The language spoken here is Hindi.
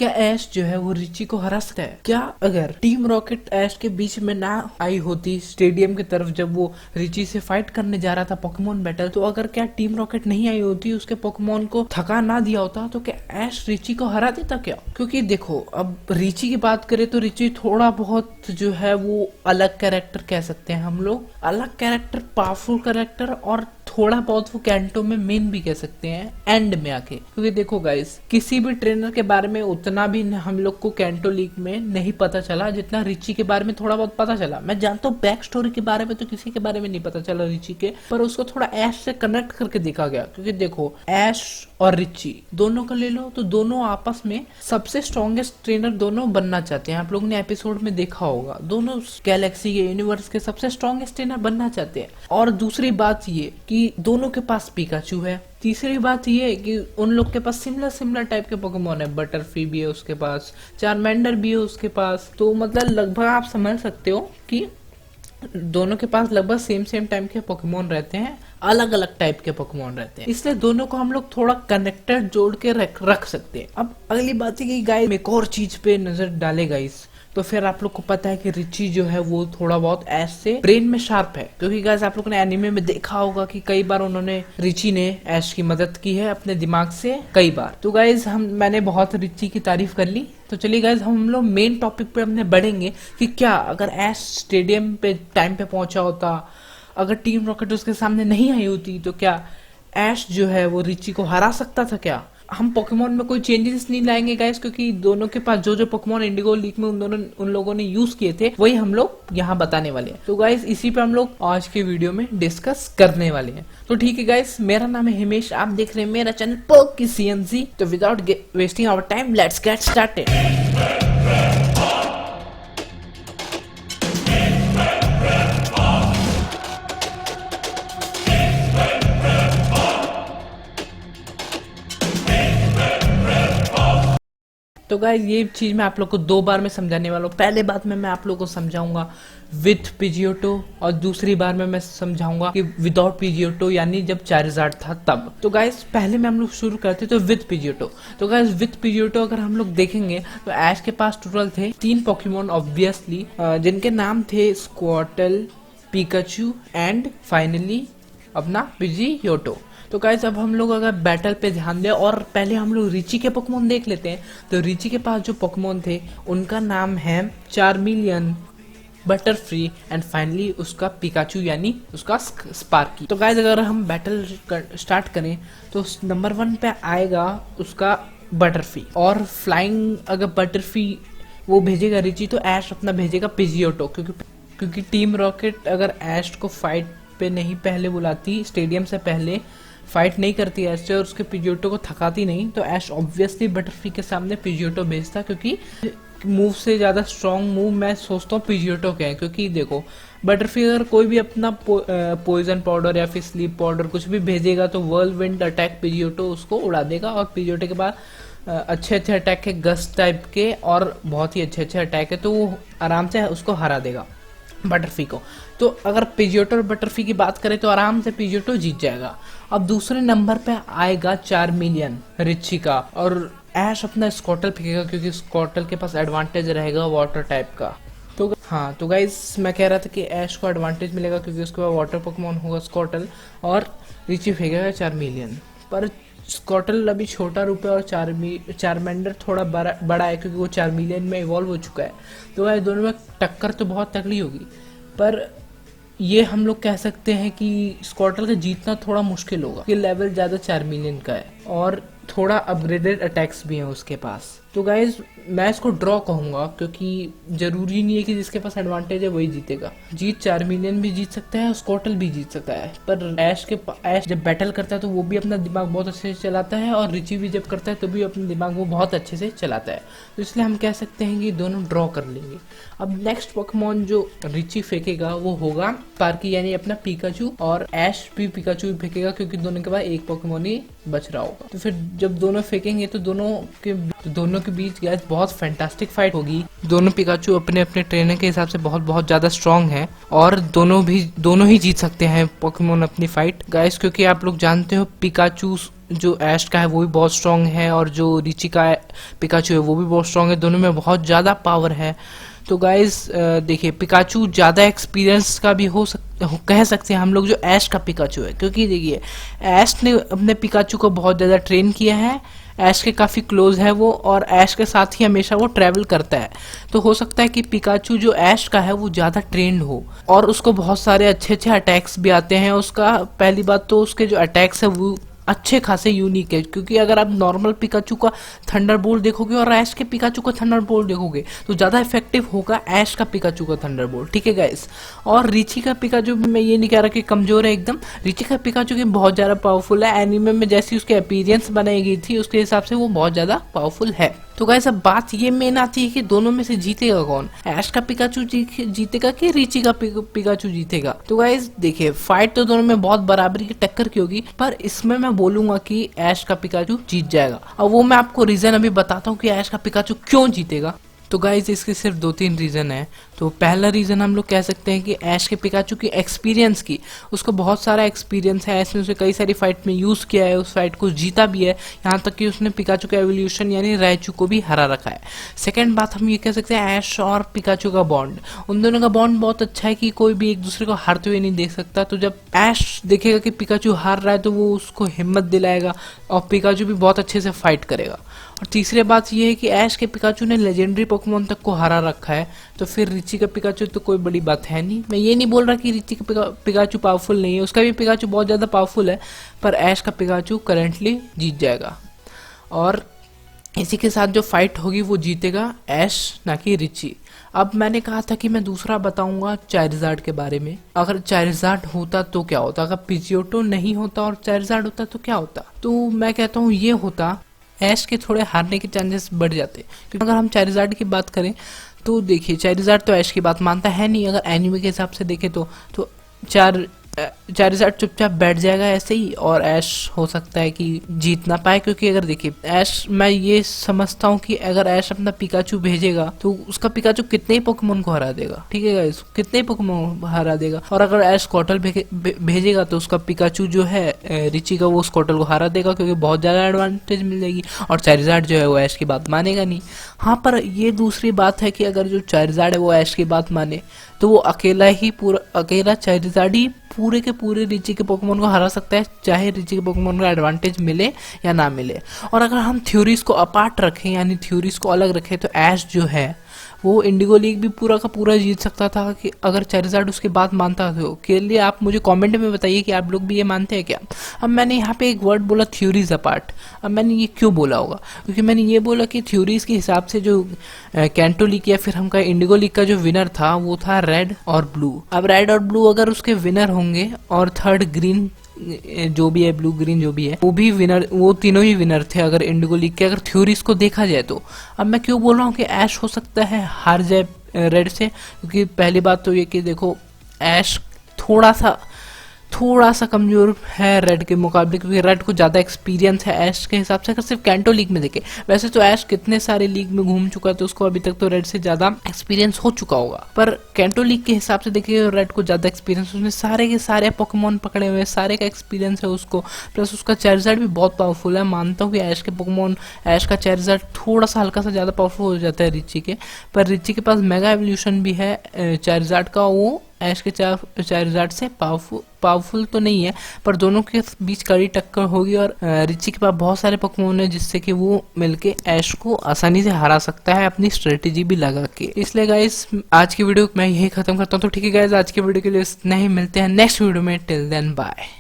क्या ऐश जो है वो रिची को हरा सकता है? क्या अगर टीम रॉकेट ऐश के बीच में ना आई होती स्टेडियम की तरफ जब वो रिची से फाइट करने जा रहा था पोकेमोन बैटल, तो अगर क्या टीम रॉकेट नहीं आई होती, उसके पोकेमोन को थका ना दिया होता, तो क्या ऐश रिची को हरा देता क्या? क्योंकि देखो, अब रिची की बात करें तो रिची थोड़ा बहुत जो है वो अलग कैरेक्टर कह सकते हैं हम लोग, अलग कैरेक्टर, पावरफुल कैरेक्टर, और थोड़ा बहुत वो कैंटो में मेन भी कह सकते हैं एंड में आके। क्योंकि देखो गाइस, किसी भी ट्रेनर के बारे में उतना भी हम लोग को कैंटो लीग में नहीं पता चला जितना रिची के बारे में थोड़ा बहुत पता चला। मैं जानता हूँ बैक स्टोरी के बारे में तो किसी के बारे में नहीं पता चला रिची के, पर उसको थोड़ा ऐश से कनेक्ट करके देखा गया। क्योंकि देखो, ऐश और रिची दोनों का ले लो तो दोनों आपस में सबसे स्ट्रॉन्गेस्ट ट्रेनर दोनों बनना चाहते हैं। आप लोग ने एपिसोड में देखा होगा, दोनों गैलेक्सी के यूनिवर्स के सबसे स्ट्रॉन्गेस्ट ट्रेनर बनना चाहते हैं। और दूसरी बात ये कि दोनों के पास पिकाचू है। तीसरी बात ये है कि उन लोग के पास सिमिलर टाइप के पोकेमोन है। बटरफ्री भी है उसके पास, चारमेंडर भी है उसके पास। तो मतलब लगभग आप समझ सकते हो कि दोनों के पास लगभग सेम टाइम के पोकेमोन रहते हैं, अलग अलग टाइप के पोकेमोन रहते हैं, इसलिए दोनों को हम लोग थोड़ा कनेक्टेड जोड़ के रख सकते हैं। अब अगली बात है कि गाइस एक और चीज पे नजर डाले गाइस, तो फिर आप लोग को पता है कि रिची जो है वो थोड़ा बहुत ऐश से ब्रेन में शार्प है। क्योंकि गाइस आप लोगों ने एनिमे में देखा होगा कि कई बार उन्होंने रिची ने ऐश की मदद की है अपने दिमाग से कई बार। तो गाइस मैंने बहुत रिची की तारीफ कर ली, तो चलिए गाइस हम लोग मेन टॉपिक पे अपने बढ़ेंगे कि क्या अगर ऐश स्टेडियम पे टाइम पे पहुंचा होता, अगर टीम रॉकेट उसके सामने नहीं आई होती, तो क्या ऐश जो है वो रिची को हरा सकता था क्या? हम पोकेमोन में कोई चेंजेस नहीं लाएंगे गाइस, क्योंकि दोनों के पास जो पोकेमोन इंडिगो लीग में उन लोगों ने यूज किए थे वही हम लोग यहाँ बताने वाले हैं। तो गाइस इसी पे हम लोग आज के वीडियो में डिस्कस करने वाले हैं। तो ठीक है गाइस, मेरा नाम है हिमेश, आप देख रहे हैं मेरा चैनल पोकी CNZ। तो without wasting our time let's get started. तो गाइस ये चीज मैं आप लोग को 2 बार में समझाने वाला हूँ। पहले बात में मैं आप लोग को समझाऊंगा विथ पीजियोटो, और दूसरी बार में मैं समझाऊंगा कि विदाउट पीजियोटो, यानी जब चार्जार्ड था तब। तो गाइस पहले में हम लोग शुरू करते तो विथ पीजियोटो। तो गाइस विथ पीजियोटो अगर हम लोग देखेंगे तो ऐश के पास टोटल थे 3 पोकेमोन ऑब्वियसली, जिनके नाम थे स्क्वाटल, पिकाचू एंड फाइनली अपना पीजियोटो। तो गाइस अब हम लोग अगर बैटल पे ध्यान दें और पहले हम लोग रिची के पोकेमोन देख लेते हैं। तो रिची के पास जो पोकेमोन थे उनका नाम है चारमिलियन, बटरफ्री एंड फाइनली उसका पिकाचू यानी उसका स्पार्की। तो गाइस अगर हम बैटल स्टार्ट करें तो नंबर 1 पे आएगा उसका बटरफ्री, और फ्लाइंग अगर बटरफ्री वो भेजेगा रिची तो ऐश अपना भेजेगा पिजियोटो। क्योंकि टीम रॉकेट अगर ऐश को फाइट पे नहीं पहले बुलाती, स्टेडियम से पहले फाइट नहीं करती ऐश से और उसके पिजियोटो को थकाती नहीं, तो ऐश ऑब्वियसली बटरफ्री के सामने पिजियोटो भेजता। क्योंकि मूव से ज्यादा स्ट्रॉन्ग मूव मैं सोचता हूँ पिजियोटो के हैं। क्योंकि देखो, बटरफ्री अगर कोई भी अपना पॉइजन पाउडर या फिर स्लीप पाउडर कुछ भी भेजेगा तो व्हर्लविंड अटैक पिजियोटो उसको उड़ा देगा, और पिजियोटो के बाद अच्छे अटैक है गस्ट टाइप के, और बहुत ही अच्छे अटैक है, तो वो आराम से उसको हरा देगा बटरफ्री को। तो अगर पिजियोटो और बटरफ्री की बात करें तो आराम से पिजियोटो जीत जाएगा। अब दूसरे नंबर पे आएगा चारमिलियन रिची का, और ऐश अपना स्कॉटल फेंकेगा क्योंकि स्कॉटल के पास एडवांटेज रहेगा वाटर टाइप का। तो हाँ, तो गाइस मैं कह रहा था कि ऐश को एडवांटेज मिलेगा क्योंकि उसके पास वाटर पोकेमोन होगा स्कॉटल, और रिची फेंकेगा चारमिलियन। पर स्कॉटल अभी छोटा रूप है और चारमेंडर थोड़ा बड़ा है क्योंकि वो चारमिलियन में इवॉल्व हो चुका है। तो गाइस दोनों में टक्कर तो बहुत तगड़ी होगी, पर ये हम लोग कह सकते हैं कि स्कॉटल का जीतना थोड़ा मुश्किल होगा कि लेवल ज्यादा चारमिलियन का है और थोड़ा अपग्रेडेड अटैक्स भी हैं उसके पास। तो गाइज मैं इसको ड्रॉ कहूंगा क्योंकि जरूरी नहीं है कि जिसके पास एडवांटेज है वही जीतेगा। जीत चारमिलियन भी जीत सकता है, स्कॉटल भी जीत सकता है, पर ऐश जब बैटल करता है तो वो भी अपना दिमाग बहुत अच्छे से चलाता है, और रिची भी जब करता है तो भी अपना दिमाग वो बहुत अच्छे से चलाता है। तो इसलिए हम कह सकते हैं कि दोनों ड्रॉ कर लेंगे। अब नेक्स्ट पोकेमोन जो रिची फेंकेगा वो होगा स्पार्की यानी अपना पिकाचू, और ऐश भी पिकाचू भी फेंकेगा क्योंकि दोनों के पास एक पोकेमोन ही बच रहा होगा। तो फिर जब दोनों फेंकेंगे तो दोनों के तो दोनों के बीच गाइस बहुत फैंटास्टिक फाइट होगी। दोनों पिकाचू अपने अपने ट्रेनर के हिसाब से बहुत ज्यादा स्ट्रांग है और दोनों ही जीत सकते हैं पोकेमोन अपनी फाइट गाइस, क्योंकि आप लोग जानते हो पिकाचू जो एश का है वो भी बहुत स्ट्रांग है और जो रिची का पिकाचू है वो भी बहुत स्ट्रांग है। दोनों में बहुत ज़्यादा पावर है। तो गाइस देखिए पिकाचू ज़्यादा एक्सपीरियंस का भी कह सकते हैं हम लोग जो ऐश का पिकाचू है, क्योंकि देखिए ऐश ने अपने पिकाचू को बहुत ज़्यादा ट्रेन किया है। ऐश के काफ़ी क्लोज है वो और ऐश के साथ ही हमेशा वो ट्रैवल करता है। तो हो सकता है कि पिकाचू जो ऐश का है वो ज़्यादा ट्रेंड हो और उसको बहुत सारे अच्छे अच्छे अटैक्स भी आते हैं। उसका पहली बात तो उसके जो अटैक्स है वो अच्छे खासे यूनिक है, क्योंकि अगर आप नॉर्मल पिकाचू का थंडरबोल्ट देखोगे और ऐश के पिकाचू का थंडरबोल्ट देखोगे तो ज़्यादा इफेक्टिव होगा ऐश का पिकाचू का थंडरबोल्ट, ठीक है गाइस। और रिची का पिकाचू भी मैं ये नहीं कह रहा कि कमज़ोर है एकदम, रिची का पिकाचू भी बहुत ज़्यादा पावरफुल है। एनीमे में जैसी उसकी अपीयरेंस बनाई गई थी उसके हिसाब से वो बहुत ज़्यादा पावरफुल है। तो गाइस अब बात ये मेन आती है कि दोनों में से जीतेगा कौन, ऐश का पिकाचू जीतेगा कि रिची का पिकाचू जीतेगा। तो गाइस देखिए फाइट तो दोनों में बहुत बराबरी की टक्कर की होगी, पर इसमें मैं बोलूंगा कि ऐश का पिकाचू जीत जाएगा और वो मैं आपको रीजन अभी बताता हूँ कि ऐश का पिकाचू क्यों जीतेगा। तो गाइज इसके सिर्फ 2-3 रीज़न है। तो पहला रीज़न हम लोग कह सकते हैं कि ऐश के पिकाचू की एक्सपीरियंस की, उसको बहुत सारा एक्सपीरियंस है। ऐश ने उसे कई सारी फाइट में यूज़ किया है, उस फाइट को जीता भी है, यहाँ तक कि उसने पिकाचू का एवोल्यूशन यानी रायचू को भी हरा रखा है। सेकेंड बात हम ये कह सकते हैं ऐश और पिकाचू का बॉन्ड, उन दोनों का बॉन्ड बहुत अच्छा है कि कोई भी एक दूसरे को हारते हुए नहीं देख सकता। तो जब ऐश देखेगा कि पिकाचू हार रहा है तो वो उसको हिम्मत दिलाएगा और पिकाचू भी बहुत अच्छे से फाइट करेगा। और तीसरी बात यह है कि ऐश के पिकाचू ने लेजेंडरी पोकेमोन तक को हरा रखा है, तो फिर रिची का पिकाचू तो कोई बड़ी बात है नहीं। मैं ये नहीं बोल रहा कि रिची का पिकाचू पावरफुल नहीं है, उसका भी पिकाचू बहुत ज़्यादा पावरफुल है, पर ऐश का पिकाचू करेंटली जीत जाएगा। और इसी के साथ जो फाइट होगी वो जीतेगा ऐश ना कि रिची। अब मैंने कहा था कि मैं दूसरा बताऊंगा चारिज़ार्ड के बारे में। अगर चारिज़ार्ड होता तो क्या होता, अगर पिजियोटो नहीं होता और चारिज़ार्ड होता तो क्या होता। तो मैं कहता हूँ ये होता, ऐश के थोड़े हारने के चांसेस बढ़ जाते। क्योंकि अगर हम चारिज़ार्ड की बात करें तो देखिए चारिज़ार्ड तो ऐश की बात मानता है नहीं। अगर एनिमे के हिसाब से देखें तो चारिज़ार्ड चुपचाप बैठ जाएगा ऐसे ही और ऐश हो सकता है कि जीत ना पाए। क्योंकि अगर देखिए ऐश, मैं ये समझता हूँ कि अगर ऐश अपना पिकाचू भेजेगा तो उसका पिकाचू कितने ही पोकेमोन को हरा देगा, ठीक है गाइस, कितने ही पोकेमोन हरा देगा। और अगर ऐश स्कॉटल भेजेगा तो उसका पिकाचू जो है रिची का वो स्कॉटल को हरा देगा, क्योंकि बहुत ज़्यादा एडवांटेज मिल जाएगी। और चारिज़ार्ड जो है वो ऐश की बात मानेगा नहीं। हाँ, पर ये दूसरी बात है कि अगर जो चारिज़ार्ड है वो ऐश की बात माने तो वो अकेला चारिज़ार्ड ही पूरे के पूरे रिची के पोकेमोन को हरा सकता है, चाहे रिची के पोकेमोन को एडवांटेज मिले या ना मिले। और अगर हम थ्योरीज को अपार्ट रखें यानी थ्योरीज को अलग रखें तो ऐश जो है वो इंडिगो लीग भी पूरा का पूरा जीत सकता था कि अगर चारिज़ार्ड उसकी बात मानता तो। के लिए आप मुझे कमेंट में बताइए कि आप लोग भी ये मानते हैं क्या। अब मैंने यहाँ पे एक वर्ड बोला थ्योरीज अपार्ट। अब मैंने ये क्यों बोला होगा, क्योंकि मैंने ये बोला कि थ्योरीज के हिसाब से जो कैंटो लीग या फिर हम कहें इंडिगो लीग का जो विनर था वो था रेड और ब्लू। अब रेड और ब्लू अगर उसके विनर होंगे और थर्ड ग्रीन जो भी है, ब्लू ग्रीन जो भी है, वो भी विनर, वो तीनों ही विनर थे अगर इंडिगो लीग के अगर थ्योरीज को देखा जाए तो। अब मैं क्यों बोल रहा हूँ कि ऐश हो सकता है हार जाए रेड से, क्योंकि पहली बात तो ये कि देखो ऐश थोड़ा सा कमजोर है रेड के मुकाबले, क्योंकि रेड को ज़्यादा एक्सपीरियंस है ऐश के हिसाब से। अगर सिर्फ कैंटो लीग में देखे, वैसे तो ऐश कितने सारे लीग में घूम चुका है तो उसको अभी तक तो रेड से ज़्यादा एक्सपीरियंस हो चुका होगा, पर कैंटो लीग के हिसाब से देखिए रेड को ज़्यादा एक्सपीरियंस, उसने सारे के सारे पोकेमोन पकड़े हुए, सारे का एक्सपीरियंस है उसको। प्लस उसका चारिज़ार्ड भी बहुत पावरफुल है। मानता हूँ कि ऐश के पोकेमोन, ऐश का चारिज़ार्ड थोड़ा सा हल्का सा ज़्यादा पावरफुल हो जाता है रिची के, पर रिची के पास मेगा एवोल्यूशन भी है चारिज़ार्ड का, वो ऐश के चारिज़ार्ड से पावरफुल तो नहीं है, पर दोनों के बीच कड़ी टक्कर होगी। और रिची के पास बहुत सारे पोकेमोन है जिससे कि वो मिलके ऐश को आसानी से हरा सकता है अपनी स्ट्रेटेजी भी लगा के। इसलिए गाइस आज की वीडियो मैं यही खत्म करता हूँ। तो ठीक है गाइस, आज की वीडियो के लिए इतना ही, मिलते हैं नेक्स्ट वीडियो में। Till then bye.